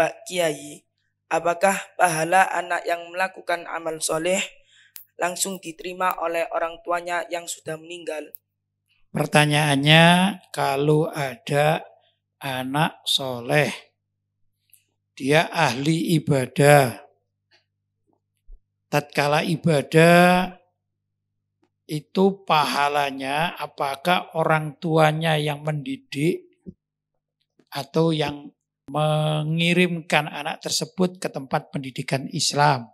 Pak Kiai, apakah pahala anak yang melakukan amal soleh langsung diterima oleh orang tuanya yang sudah meninggal? Pertanyaannya, kalau ada anak soleh, dia ahli ibadah, tatkala ibadah itu pahalanya apakah orang tuanya yang mendidik atau yang mengirimkan anak tersebut ke tempat pendidikan Islam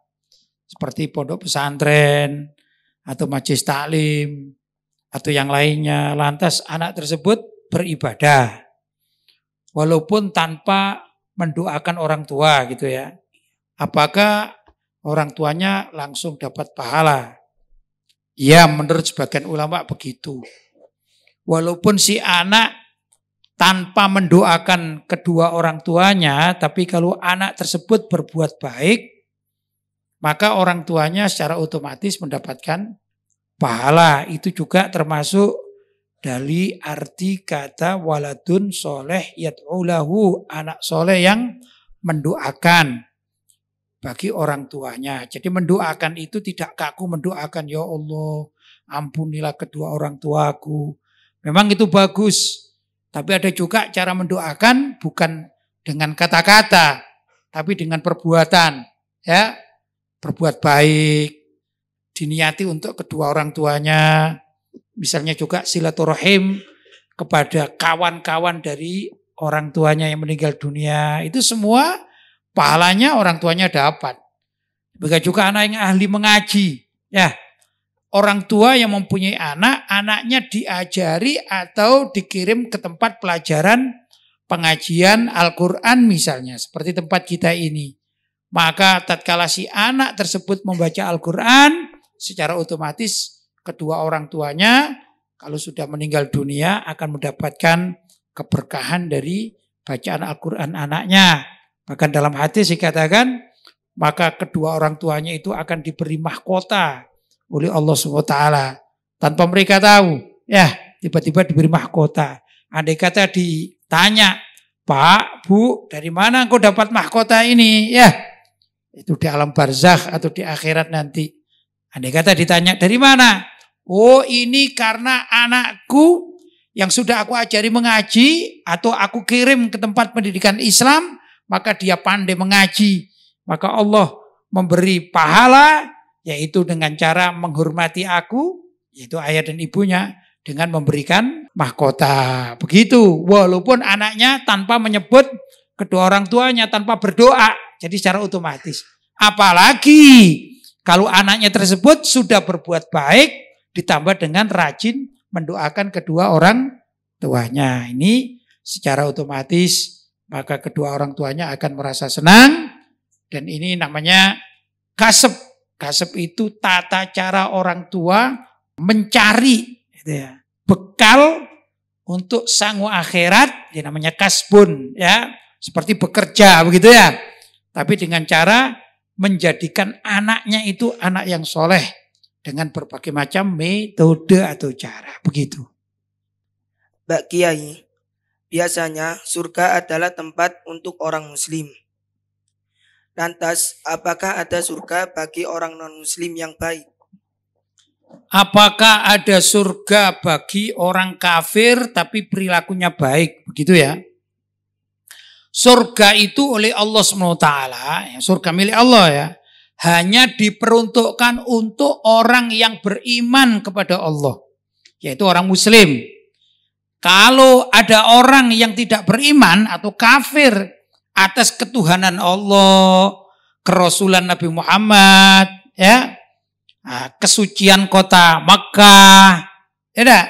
seperti pondok pesantren atau majelis taklim atau yang lainnya. Lantas anak tersebut beribadah walaupun tanpa mendoakan orang tua gitu ya. Apakah orang tuanya langsung dapat pahala? Ya, menurut sebagian ulama begitu. Walaupun si anak tanpa mendoakan kedua orang tuanya, tapi kalau anak tersebut berbuat baik, maka orang tuanya secara otomatis mendapatkan pahala. Itu juga termasuk dari arti kata waladun soleh yad'ulahu, anak soleh yang mendoakan bagi orang tuanya. Jadi mendoakan itu tidak kaku mendoakan, ya Allah ampunilah kedua orang tuaku. Memang itu bagus. Tapi ada juga cara mendoakan bukan dengan kata-kata, tapi dengan perbuatan. Ya, berbuat baik, diniati untuk kedua orang tuanya. Misalnya juga silaturahim kepada kawan-kawan dari orang tuanya yang meninggal dunia. Itu semua pahalanya orang tuanya dapat. Begitu juga anak yang ahli mengaji. Ya, orang tua yang mempunyai anak, anaknya diajari atau dikirim ke tempat pelajaran pengajian Al-Quran misalnya. Seperti tempat kita ini. Maka tatkala si anak tersebut membaca Al-Quran, secara otomatis kedua orang tuanya kalau sudah meninggal dunia akan mendapatkan keberkahan dari bacaan Al-Quran anaknya. Bahkan dalam hadis dikatakan, maka kedua orang tuanya itu akan diberi mahkota oleh Allah SWT tanpa mereka tahu. Ya, tiba-tiba diberi mahkota. Andai kata ditanya, Pak, Bu, dari mana engkau dapat mahkota ini? Ya, itu di alam barzakh atau di akhirat nanti. Andai kata ditanya, dari mana? Oh, ini karena anakku yang sudah aku ajari mengaji atau aku kirim ke tempat pendidikan Islam, maka dia pandai mengaji. Maka Allah memberi pahala, yaitu dengan cara menghormati aku, yaitu ayah dan ibunya, dengan memberikan mahkota. Begitu, walaupun anaknya tanpa menyebut kedua orang tuanya, tanpa berdoa. Jadi secara otomatis. Apalagi kalau anaknya tersebut sudah berbuat baik, ditambah dengan rajin mendoakan kedua orang tuanya. Ini secara otomatis maka kedua orang tuanya akan merasa senang. Dan ini namanya kasep. Kasep itu tata cara orang tua mencari gitu ya, bekal untuk sangu akhirat, ya namanya kasbun ya, seperti bekerja begitu ya. Tapi dengan cara menjadikan anaknya itu anak yang soleh dengan berbagai macam metode atau cara begitu. Mbak Kiai, biasanya surga adalah tempat untuk orang muslim. Lantas, apakah ada surga bagi orang non-muslim yang baik? Apakah ada surga bagi orang kafir tapi perilakunya baik? Begitu ya. Surga itu oleh Allah SWT, ya, surga milik Allah ya, hanya diperuntukkan untuk orang yang beriman kepada Allah, yaitu orang muslim. Kalau ada orang yang tidak beriman atau kafir atas ketuhanan Allah, kerasulan Nabi Muhammad, ya, kesucian kota Makkah, ya,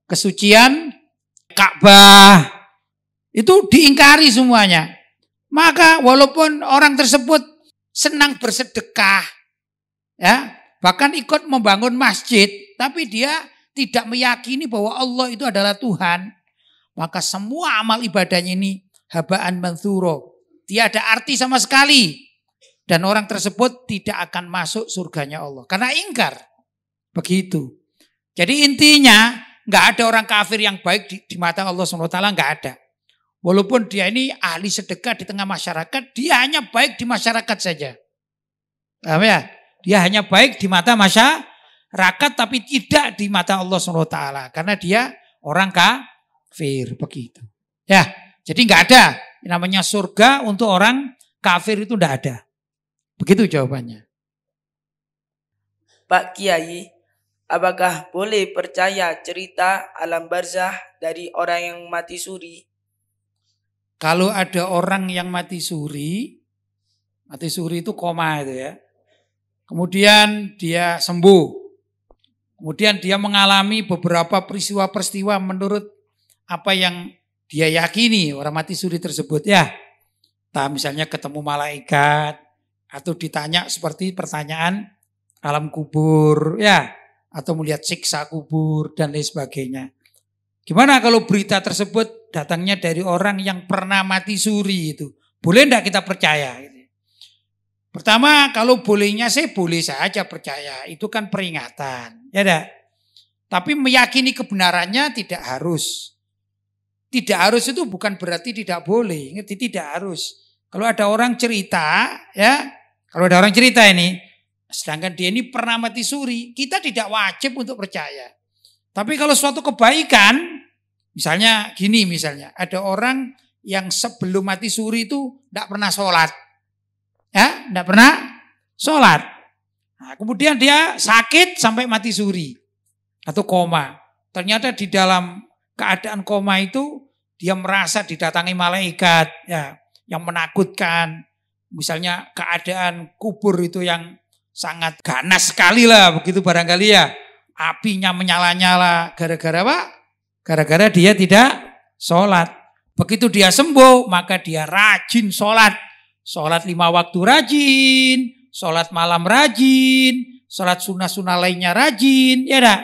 kesucian Ka'bah, itu diingkari semuanya. Maka walaupun orang tersebut senang bersedekah, ya, bahkan ikut membangun masjid, tapi dia tidak meyakini bahwa Allah itu adalah Tuhan, maka semua amal ibadahnya ini habaan manthuro, tiada arti sama sekali. Dan orang tersebut tidak akan masuk surganya Allah karena ingkar. Begitu. Jadi intinya nggak ada orang kafir yang baik di mata Allah SWT, nggak ada. Walaupun dia ini ahli sedekah di tengah masyarakat, dia hanya baik di masyarakat saja. Paham ya? Dia hanya baik di mata masyarakat tapi tidak di mata Allah SWT. Karena dia orang kafir, begitu. Ya, jadi nggak ada yang namanya surga untuk orang kafir, itu nggak ada. Begitu jawabannya. Pak Kiai, apakah boleh percaya cerita alam barzah dari orang yang mati suri? Kalau ada orang yang mati suri itu koma itu ya. Kemudian dia sembuh. Kemudian dia mengalami beberapa peristiwa-peristiwa menurut apa yang dia yakini orang mati suri tersebut ya. Misalnya ketemu malaikat atau ditanya seperti pertanyaan alam kubur ya, atau melihat siksa kubur dan lain sebagainya. Gimana kalau berita tersebut datangnya dari orang yang pernah mati suri itu? Boleh enggak kita percaya? Pertama, kalau bolehnya saya boleh saja percaya. Itu kan peringatan. Ya enggak? Tapi meyakini kebenarannya tidak harus. Tidak harus itu bukan berarti tidak boleh. Ngerti? Tidak harus. Kalau ada orang cerita, ya, kalau ada orang cerita ini, sedangkan dia ini pernah mati suri, kita tidak wajib untuk percaya. Tapi kalau suatu kebaikan, misalnya gini misalnya, ada orang yang sebelum mati suri itu tidak pernah sholat. Ya, tidak pernah sholat. Nah, kemudian dia sakit sampai mati suri atau koma. Ternyata di dalam keadaan koma itu dia merasa didatangi malaikat ya, yang menakutkan. Misalnya keadaan kubur itu yang sangat ganas sekali lah begitu barangkali ya. Apinya menyala-nyala gara-gara apa? Gara-gara dia tidak sholat. Begitu dia sembuh maka dia rajin sholat. Sholat 5 waktu rajin, sholat malam rajin, sholat sunnah-sunnah lainnya rajin, ya enggak?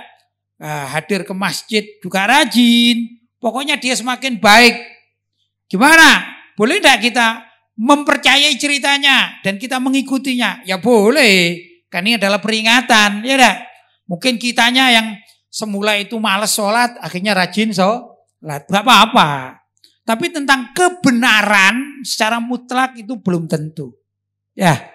Hadir ke masjid juga rajin. Pokoknya dia semakin baik. Gimana? Boleh enggak kita mempercayai ceritanya dan kita mengikutinya? Ya boleh. Kan ini adalah peringatan, ya enggak? Mungkin kitanya yang semula itu malas sholat, akhirnya rajin sholat. Gak apa-apa. Tapi tentang kebenaran secara mutlak itu belum tentu. Ya,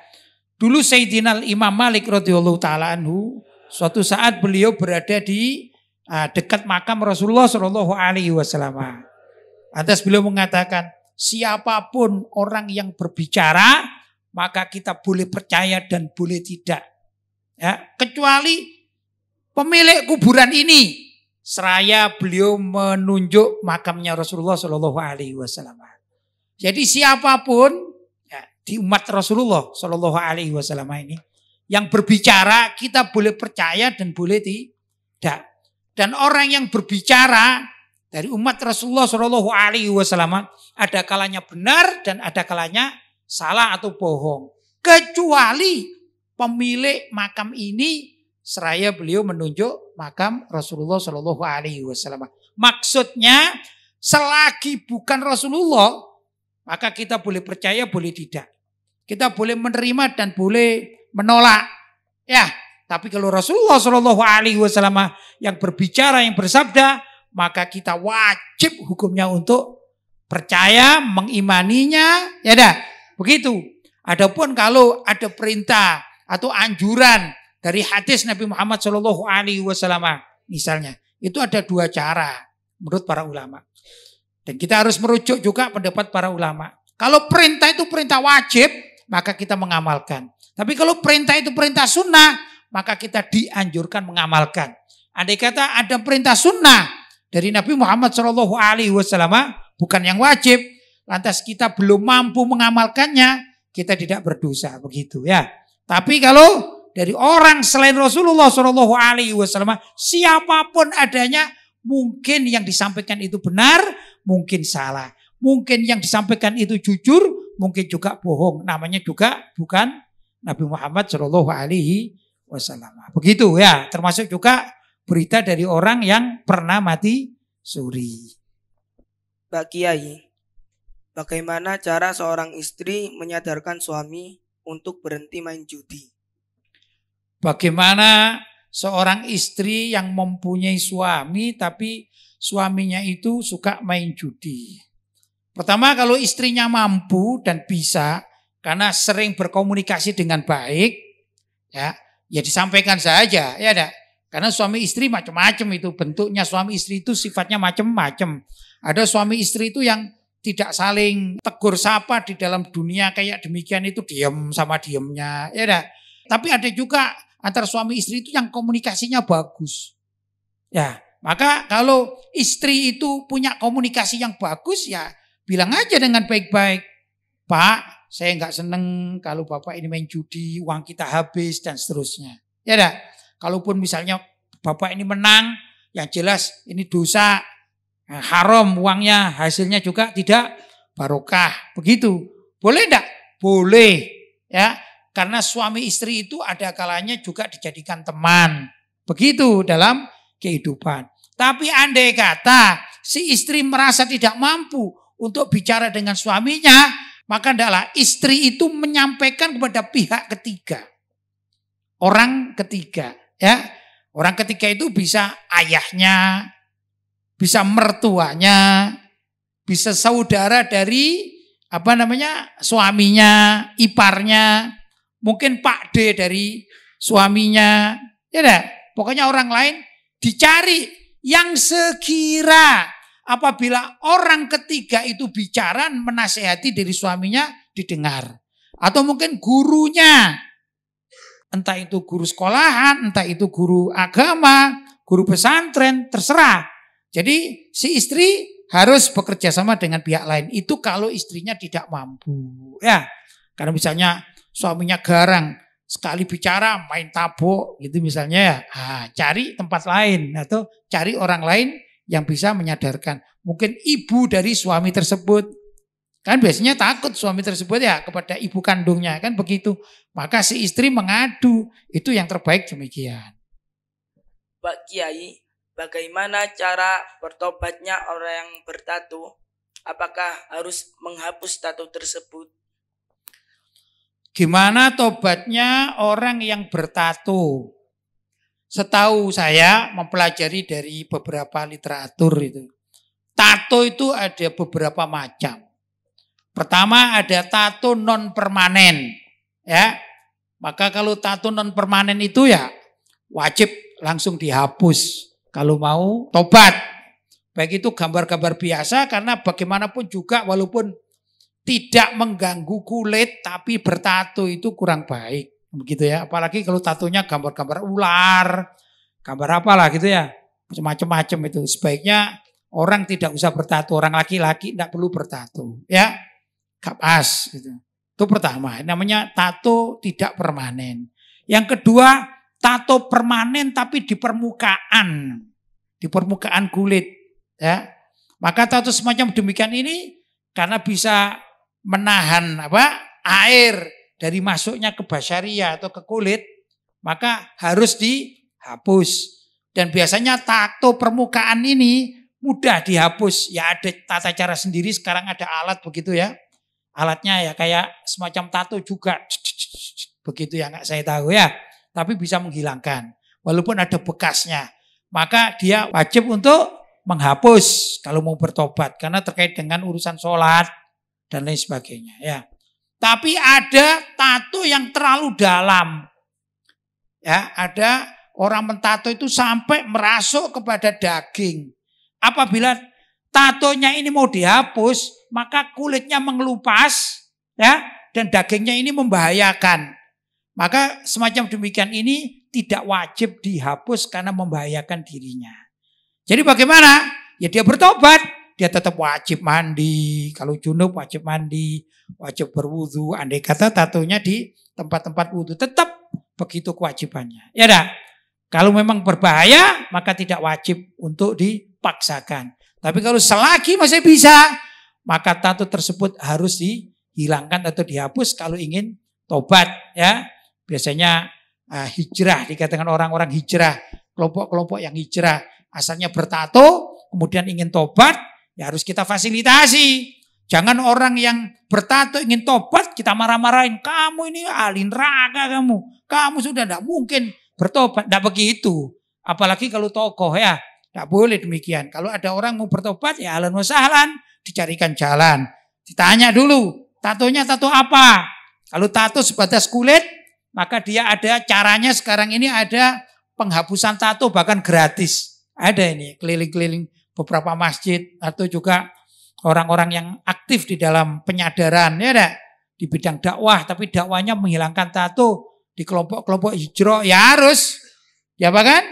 dulu Sayyidina Imam Malik radhiyallahu taala anhu, suatu saat beliau berada di dekat makam Rasulullah Shallallahu Alaihi Wasallam. Atas beliau mengatakan, siapapun orang yang berbicara, maka kita boleh percaya dan boleh tidak. Ya, kecuali pemilik kuburan ini, seraya beliau menunjuk makamnya Rasulullah Shallallahu Alaihi Wasallam. Jadi siapapun ya, di umat Rasulullah Shallallahu Alaihi Wasallam ini yang berbicara kita boleh percaya dan boleh tidak. Dan orang yang berbicara dari umat Rasulullah Shallallahu Alaihi Wasallam ada kalanya benar dan ada kalanya salah atau bohong. Kecuali pemilik makam ini seraya beliau menunjuk makam Rasulullah Shallallahu Alaihi Wasallam. Maksudnya selagi bukan Rasulullah, maka kita boleh percaya, boleh tidak. Kita boleh menerima dan boleh menolak. Ya, tapi kalau Rasulullah Shallallahu Alaihi Wasallam yang berbicara, yang bersabda, maka kita wajib hukumnya untuk percaya, mengimaninya. Ya dah, begitu. Adapun kalau ada perintah atau anjuran dari hadis Nabi Muhammad Shallallahu Alaihi Wasallam misalnya, itu ada 2 cara menurut para ulama. Dan kita harus merujuk juga pendapat para ulama. Kalau perintah itu perintah wajib, maka kita mengamalkan. Tapi kalau perintah itu perintah sunnah, maka kita dianjurkan mengamalkan. Andai kata ada perintah sunnah dari Nabi Muhammad Shallallahu Alaihi Wasallam, bukan yang wajib, lantas kita belum mampu mengamalkannya, kita tidak berdosa, begitu ya. Tapi kalau dari orang selain Rasulullah Shallallahu Alaihi Wasallam, siapapun adanya, mungkin yang disampaikan itu benar, mungkin salah, mungkin yang disampaikan itu jujur, mungkin juga bohong. Namanya juga bukan Nabi Muhammad Shallallahu Alaihi Wasallam. Begitu ya. Termasuk juga berita dari orang yang pernah mati suri. Pak Kiai, bagaimana cara seorang istri menyadarkan suami untuk berhenti main judi? Bagaimana seorang istri yang mempunyai suami tapi suaminya itu suka main judi. Pertama, kalau istrinya mampu dan bisa, karena sering berkomunikasi dengan baik, ya disampaikan saja, ya ada. Karena suami istri macam-macam itu bentuknya, suami istri itu sifatnya macam-macam. Ada suami istri itu yang tidak saling tegur sapa di dalam dunia kayak demikian, itu diam sama diamnya, ya ada. Tapi ada juga antara suami istri itu yang komunikasinya bagus. Ya, maka kalau istri itu punya komunikasi yang bagus, ya bilang aja dengan baik-baik, Pak, saya nggak seneng kalau Bapak ini main judi, uang kita habis dan seterusnya. Ya dah. Kalaupun misalnya Bapak ini menang, yang jelas ini dosa, haram uangnya, hasilnya juga tidak barokah. Begitu. Boleh enggak? Boleh. Ya, karena suami istri itu ada kalanya juga dijadikan teman. Begitu dalam kehidupan. Tapi andai kata si istri merasa tidak mampu untuk bicara dengan suaminya, maka hendaklah istri itu menyampaikan kepada pihak ketiga. Orang ketiga, ya. Orang ketiga itu bisa ayahnya, bisa mertuanya, bisa saudara dari suaminya, iparnya, mungkin Pak D dari suaminya. Ya dah, pokoknya orang lain dicari yang sekira apabila orang ketiga itu bicara menasehati dari suaminya didengar. Atau mungkin gurunya, entah itu guru sekolahan, entah itu guru agama, guru pesantren, terserah. Jadi si istri harus bekerja sama dengan pihak lain. Itu kalau istrinya tidak mampu. Ya, karena misalnya suaminya garang, sekali bicara main tabok gitu misalnya ya. Cari tempat lain atau cari orang lain yang bisa menyadarkan. Mungkin ibu dari suami tersebut. Kan biasanya takut suami tersebut ya kepada ibu kandungnya. Kan begitu. Maka si istri mengadu. Itu yang terbaik demikian. Pak Kiai, bagaimana cara bertobatnya orang yang bertato? Apakah harus menghapus tato tersebut? Gimana tobatnya orang yang bertato? Setahu saya mempelajari dari beberapa literatur itu. Tato itu ada beberapa macam. Pertama ada tato non permanen, ya. Maka kalau tato non permanen itu ya wajib langsung dihapus kalau mau tobat. Baik itu gambar-gambar biasa karena bagaimanapun juga walaupun tidak mengganggu kulit tapi bertato itu kurang baik, begitu ya. Apalagi kalau tatonya gambar-gambar ular, gambar apalah gitu ya, macam-macam itu. Sebaiknya orang tidak usah bertato, orang laki-laki tidak perlu bertato, ya. Gak pas gitu. Itu pertama, namanya tato tidak permanen. Yang kedua, tato permanen tapi di permukaan kulit, ya. Maka tato semacam demikian ini karena bisa menahan air dari masuknya ke basaria atau ke kulit, maka harus dihapus. Dan biasanya tato permukaan ini mudah dihapus. Ya ada tata cara sendiri, sekarang ada alat begitu ya. Alatnya ya kayak semacam tato juga. Begitu ya, nggak saya tahu ya. Tapi bisa menghilangkan. Walaupun ada bekasnya. Maka dia wajib untuk menghapus kalau mau bertobat. Karena terkait dengan urusan sholat dan lain sebagainya. Ya. Tapi ada tato yang terlalu dalam. Ya, ada orang mentato itu sampai merasuk kepada daging. Apabila tatonya ini mau dihapus, maka kulitnya mengelupas, ya, dan dagingnya ini membahayakan. Maka semacam demikian ini tidak wajib dihapus karena membahayakan dirinya. Jadi bagaimana? Ya dia bertobat, dia tetap wajib mandi. Kalau junub wajib mandi, wajib berwudu. Andai kata tatonya di tempat-tempat wudu, tetap begitu kewajibannya. Ya dah. Kalau memang berbahaya, maka tidak wajib untuk dipaksakan. Tapi kalau selagi masih bisa, maka tato tersebut harus dihilangkan atau dihapus kalau ingin tobat, ya. Biasanya hijrah, dikatakan orang-orang hijrah, kelompok-kelompok yang hijrah asalnya bertato, kemudian ingin tobat, ya harus kita fasilitasi. Jangan orang yang bertato ingin tobat kita marah-marahin, kamu ini ahli neraka kamu sudah tidak mungkin bertobat, tidak begitu. Apalagi kalau tokoh ya. Tidak boleh demikian. Kalau ada orang mau bertobat ya ahlan wa sahlan. dicarikan jalan. Ditanya dulu, tatonya tato apa? Kalau tato sebatas kulit, maka dia ada caranya sekarang ini ada penghapusan tato bahkan gratis. Ada ini keliling-keliling beberapa masjid atau juga orang-orang yang aktif di dalam penyadaran, ya ada di bidang dakwah, tapi dakwahnya menghilangkan tato di kelompok-kelompok hijrah, ya harus, ya bahkan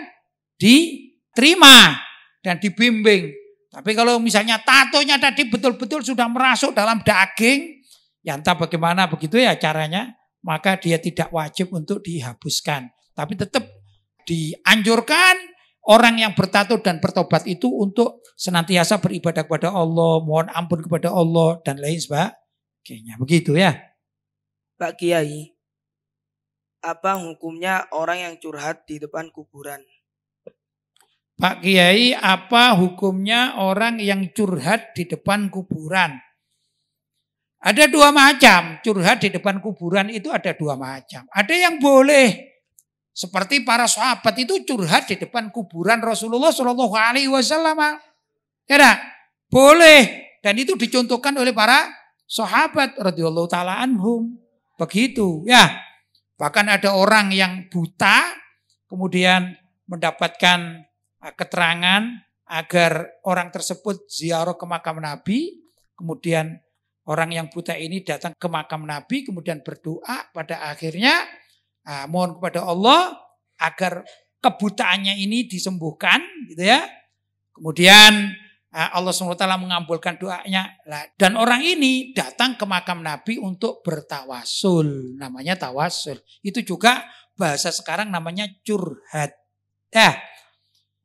diterima dan dibimbing. Tapi kalau misalnya tatonya tadi betul-betul sudah merasuk dalam daging, ya entah bagaimana begitu ya caranya, maka dia tidak wajib untuk dihapuskan. Tapi tetap dianjurkan orang yang bertato dan bertobat itu untuk senantiasa beribadah kepada Allah, mohon ampun kepada Allah dan lain sebagainya. Begitu ya. Pak Kiai, apa hukumnya orang yang curhat di depan kuburan? Pak Kiai, apa hukumnya orang yang curhat di depan kuburan? Ada dua macam, curhat di depan kuburan itu ada dua macam. Ada yang boleh, seperti para sahabat itu curhat di depan kuburan Rasulullah Shallallahu Alaihi Wasallam. Ya, boleh, dan itu dicontohkan oleh para sahabat radhiyallahu taala anhum. Begitu, ya. Bahkan ada orang yang buta, kemudian mendapatkan keterangan agar orang tersebut ziarah ke makam Nabi, kemudian orang yang buta ini datang ke makam Nabi, kemudian berdoa, pada akhirnya mohon kepada Allah agar kebutaannya ini disembuhkan, gitu ya. Kemudian Allah SWT mengabulkan doanya, dan orang ini datang ke makam Nabi untuk bertawasul, namanya tawasul. Itu juga bahasa sekarang namanya curhat. Ya.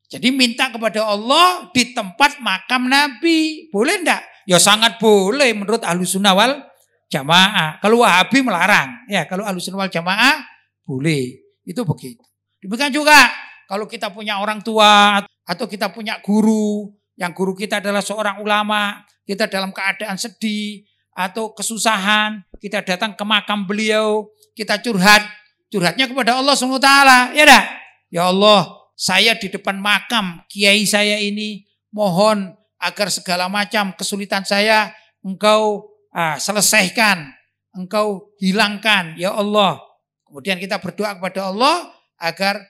Jadi minta kepada Allah di tempat makam Nabi. Boleh enggak? Ya sangat boleh menurut Ahlussunnah wal Jamaah. Kalau Wahabi melarang. Ya, kalau Ahlussunnah wal Jamaah boleh. Itu begitu. Demikian juga kalau kita punya orang tua atau kita punya guru, yang guru kita adalah seorang ulama, kita dalam keadaan sedih atau kesusahan, kita datang ke makam beliau, kita curhat. Curhatnya kepada Allah SWT. Ya enggak? Ya Allah, saya di depan makam kiai saya ini mohon agar segala macam kesulitan saya engkau selesaikan, engkau hilangkan ya Allah. Kemudian kita berdoa kepada Allah agar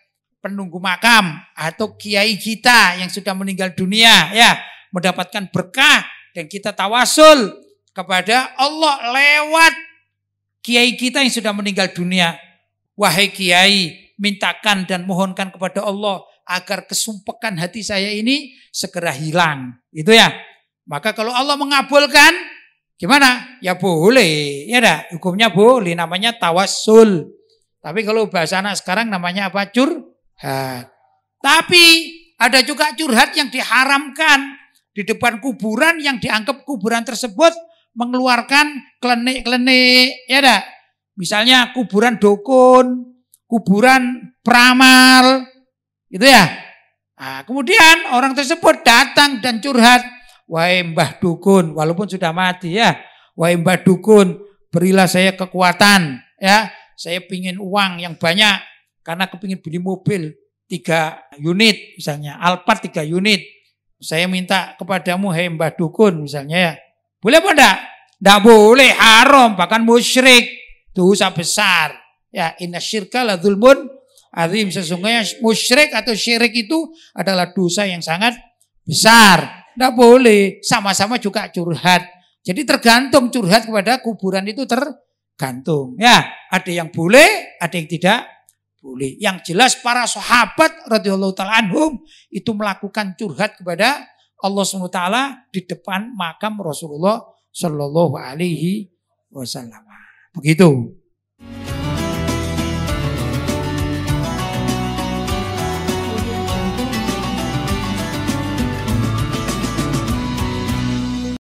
penunggu makam atau kiai kita yang sudah meninggal dunia ya mendapatkan berkah, dan kita tawasul kepada Allah lewat kiai kita yang sudah meninggal dunia. Wahai kiai, mintakan dan mohonkan kepada Allah agar kesumpekan hati saya ini segera hilang. Itu ya. Maka kalau Allah mengabulkan, gimana? Ya boleh. Ya dah, hukumnya boleh, namanya tawassul. Tapi kalau bahasa anak sekarang namanya apa? Curhat. Tapi ada juga curhat yang diharamkan di depan kuburan, yang dianggap kuburan tersebut mengeluarkan klenik-klenik. Ya dah. Misalnya kuburan dukun, kuburan peramal, gitu ya. Nah, kemudian orang tersebut datang dan curhat, wahai Mbah Dukun, walaupun sudah mati ya, wahai Mbah Dukun, berilah saya kekuatan, ya, saya pingin uang yang banyak karena kepingin beli mobil 3 unit misalnya, Alphard 3 unit, saya minta kepadamu, hai Mbah Dukun misalnya ya, boleh apa enggak? Enggak boleh, haram, bahkan musyrik. Dosa besar. Ya, inna syirka la dzulmun azim. Sesungguhnya musyrik atau syirik itu adalah dosa yang sangat besar. Tidak boleh. Sama-sama juga curhat. Jadi tergantung curhat kepada kuburan itu tergantung. Ya, ada yang boleh, ada yang tidak boleh. Yang jelas para sahabat radhiyallahu taala anhum itu melakukan curhat kepada Allah SWT di depan makam Rasulullah Shallallahu Alaihi Wasallam. Begitu.